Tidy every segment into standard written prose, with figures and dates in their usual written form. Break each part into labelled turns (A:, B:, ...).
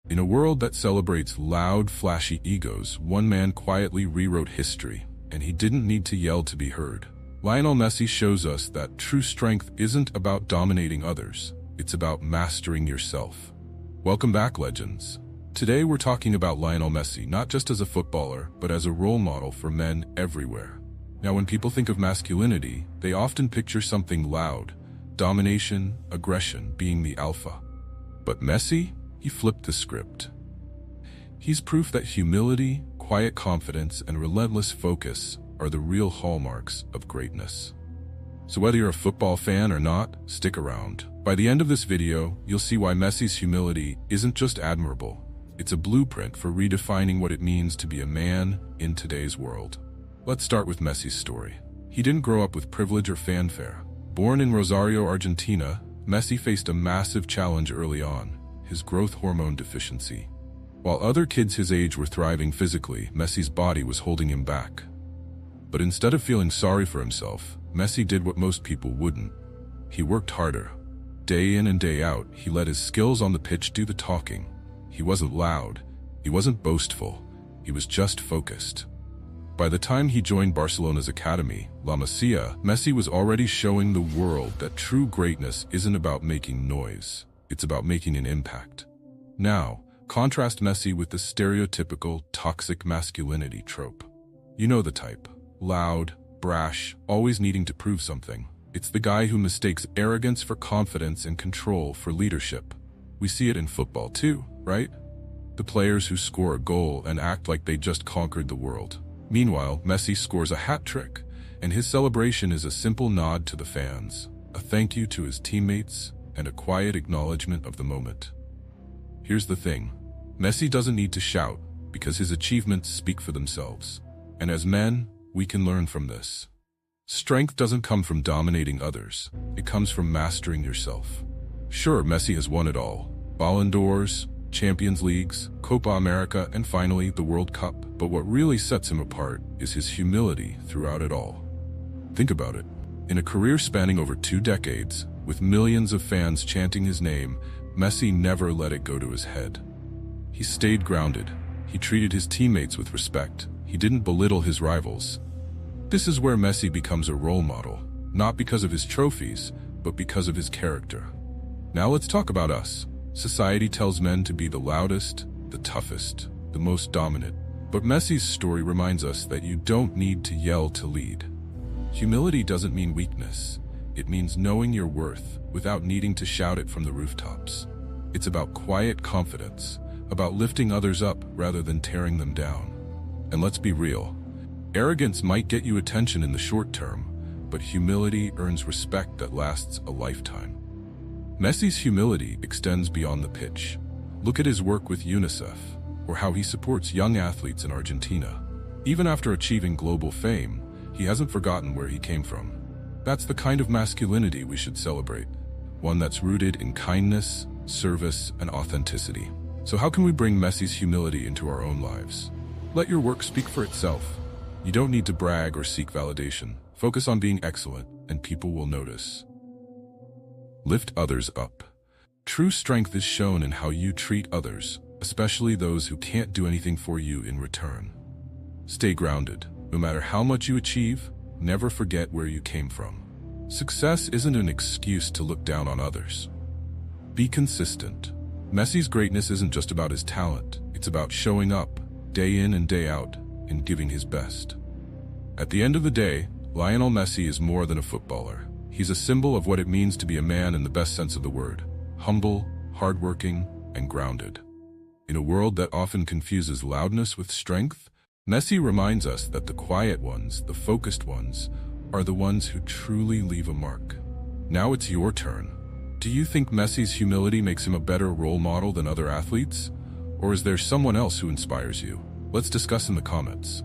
A: In a world that celebrates loud, flashy egos, one man quietly rewrote history, and he didn't need to yell to be heard. Lionel Messi shows us that true strength isn't about dominating others, it's about mastering yourself. Welcome back, legends. Today we're talking about Lionel Messi, not just as a footballer, but as a role model for men everywhere. Now, when people think of masculinity, they often picture something loud, domination, aggression being the alpha. But Messi? He flipped the script. He's proof that humility, quiet confidence, and relentless focus are the real hallmarks of greatness. So whether you're a football fan or not, stick around. By the end of this video, you'll see why Messi's humility isn't just admirable. It's a blueprint for redefining what it means to be a man in today's world. Let's start with Messi's story. He didn't grow up with privilege or fanfare. Born in Rosario, Argentina, Messi faced a massive challenge early on: his growth hormone deficiency. While other kids his age were thriving physically, Messi's body was holding him back. But instead of feeling sorry for himself, Messi did what most people wouldn't. He worked harder. Day in and day out, he let his skills on the pitch do the talking. He wasn't loud. He wasn't boastful. He was just focused. By the time he joined Barcelona's academy, La Masia, Messi was already showing the world that true greatness isn't about making noise. It's about making an impact. Now, contrast Messi with the stereotypical toxic masculinity trope. You know the type. Loud, brash, always needing to prove something. It's the guy who mistakes arrogance for confidence and control for leadership. We see it in football too, right? The players who score a goal and act like they just conquered the world. Meanwhile, Messi scores a hat trick, and his celebration is a simple nod to the fans, a thank you to his teammates, and a quiet acknowledgement of the moment. Here's the thing. Messi doesn't need to shout, because his achievements speak for themselves. And as men, we can learn from this. Strength doesn't come from dominating others. It comes from mastering yourself. Sure, Messi has won it all. Ballon d'Ors, Champions Leagues, Copa America, and finally the World Cup. But what really sets him apart is his humility throughout it all. Think about it. In a career spanning over 2 decades, with millions of fans chanting his name, Messi never let it go to his head. He stayed grounded. He treated his teammates with respect. He didn't belittle his rivals. This is where Messi becomes a role model, not because of his trophies, but because of his character. Now let's talk about us. Society tells men to be the loudest, the toughest, the most dominant. But Messi's story reminds us that you don't need to yell to lead. Humility doesn't mean weakness. It means knowing your worth without needing to shout it from the rooftops. It's about quiet confidence, about lifting others up rather than tearing them down. And let's be real. Arrogance might get you attention in the short term, but humility earns respect that lasts a lifetime. Messi's humility extends beyond the pitch. Look at his work with UNICEF, or how he supports young athletes in Argentina. Even after achieving global fame, he hasn't forgotten where he came from. That's the kind of masculinity we should celebrate, one that's rooted in kindness, service, and authenticity. So how can we bring Messi's humility into our own lives? Let your work speak for itself. You don't need to brag or seek validation. Focus on being excellent, and people will notice. Lift others up. True strength is shown in how you treat others, especially those who can't do anything for you in return. Stay grounded. No matter how much you achieve, never forget where you came from. Success isn't an excuse to look down on others. Be consistent. Messi's greatness isn't just about his talent. It's about showing up, day in and day out, and giving his best. At the end of the day, Lionel Messi is more than a footballer. He's a symbol of what it means to be a man in the best sense of the word. Humble, hardworking, and grounded. In a world that often confuses loudness with strength, Messi reminds us that the quiet ones, the focused ones, are the ones who truly leave a mark. Now it's your turn. Do you think Messi's humility makes him a better role model than other athletes? Or is there someone else who inspires you? Let's discuss in the comments.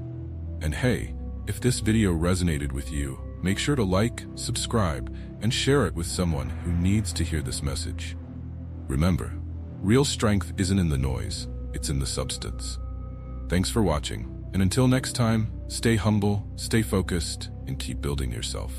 A: And hey, if this video resonated with you, make sure to like, subscribe, and share it with someone who needs to hear this message. Remember, real strength isn't in the noise, it's in the substance. Thanks for watching, and until next time, stay humble, stay focused, and keep building yourself.